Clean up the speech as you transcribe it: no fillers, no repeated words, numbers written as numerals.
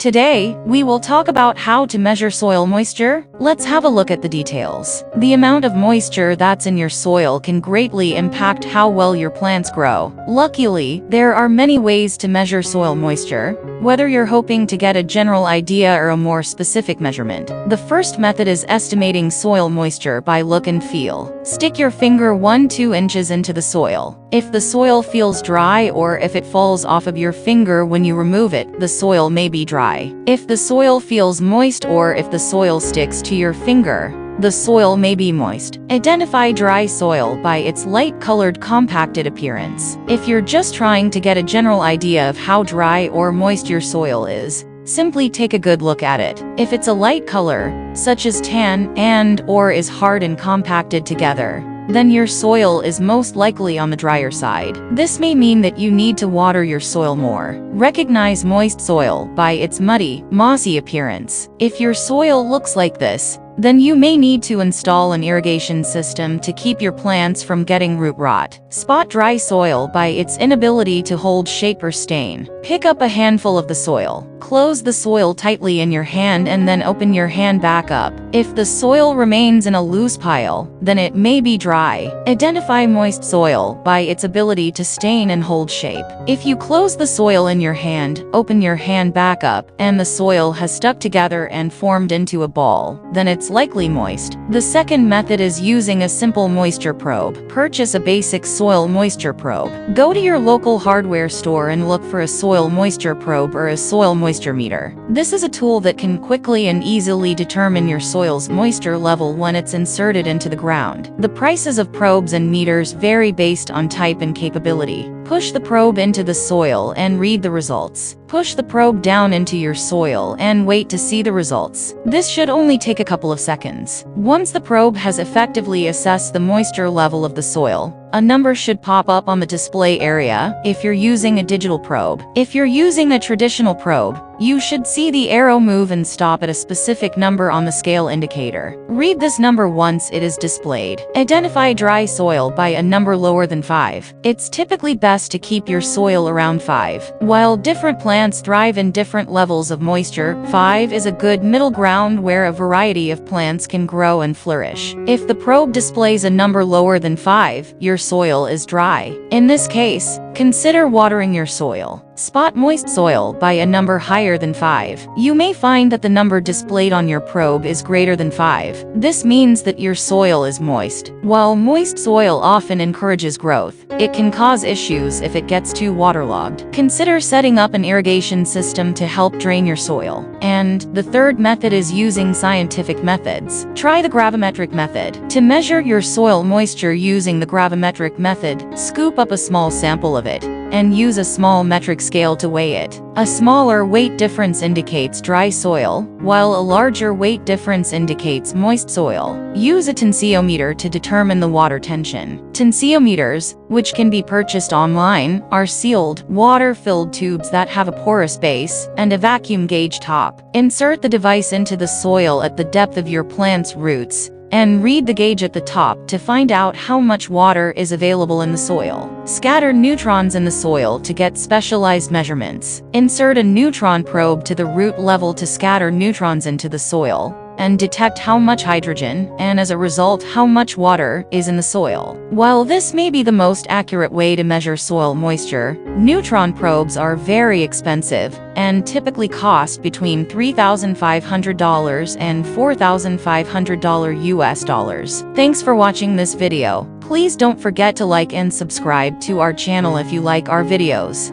Today, we will talk about how to measure soil moisture. Let's have a look at the details. The amount of moisture that's in your soil can greatly impact how well your plants grow. Luckily, there are many ways to measure soil moisture, whether you're hoping to get a general idea or a more specific measurement. The first method is estimating soil moisture by look and feel. Stick your finger 1-2 inches into the soil. If the soil feels dry or if it falls off of your finger when you remove it, the soil may be dry. If the soil feels moist or if the soil sticks to your finger, the soil may be moist. Identify dry soil by its light-colored compacted appearance. If you're just trying to get a general idea of how dry or moist your soil is, simply take a good look at it. If it's a light color, such as tan and/or is hard and compacted together, then your soil is most likely on the drier side. This may mean that you need to water your soil more. Recognize moist soil by its muddy, mossy appearance. If your soil looks like this, then you may need to install an irrigation system to keep your plants from getting root rot. Spot dry soil by its inability to hold shape or stain. Pick up a handful of the soil. Close the soil tightly in your hand and then open your hand back up. If the soil remains in a loose pile, then it may be dry. Identify moist soil by its ability to stain and hold shape. If you close the soil in your hand, open your hand back up, and the soil has stuck together and formed into a ball, then it's likely moist. The second method is using a simple moisture probe. Purchase a basic soil moisture probe. Go to your local hardware store and look for a soil moisture probe or a soil moisture meter. This is a tool that can quickly and easily determine your soil's moisture level when it's inserted into the ground. The prices of probes and meters vary based on type and capability. Push the probe into the soil and read the results. Push the probe down into your soil and wait to see the results. This should only take a couple of seconds. Once the probe has effectively assessed the moisture level of the soil, a number should pop up on the display area if you're using a digital probe. If you're using a traditional probe, you should see the arrow move and stop at a specific number on the scale indicator. Read this number once it is displayed. Identify dry soil by a number lower than 5. It's typically best to keep your soil around 5. While different plants thrive in different levels of moisture, 5 is a good middle ground where a variety of plants can grow and flourish. If the probe displays a number lower than 5, your soil is dry. In this case, consider watering your soil. Spot moist soil by a number higher than 5. You may find that the number displayed on your probe is greater than 5. This means that your soil is moist. While moist soil often encourages growth, it can cause issues if it gets too waterlogged. Consider setting up an irrigation system to help drain your soil. And the third method is using scientific methods. Try the gravimetric method. To measure your soil moisture using the gravimetric method, scoop up a small sample of it and use a small metric scale to weigh it. A smaller weight difference indicates dry soil, while a larger weight difference indicates moist soil. Use a tensiometer to determine the water tension. Tensiometers, which can be purchased online, are sealed, water-filled tubes that have a porous base and a vacuum gauge top. Insert the device into the soil at the depth of your plant's roots and read the gauge at the top to find out how much water is available in the soil. Scatter neutrons in the soil to get specialized measurements. Insert a neutron probe to the root level to scatter neutrons into the soil and detect how much hydrogen, and as a result how much water, is in the soil. While this may be the most accurate way to measure soil moisture, neutron probes are very expensive and typically cost between $3,500 and $4,500 US. Thanks for watching this video. Please don't forget to like and subscribe to our channel if you like our videos.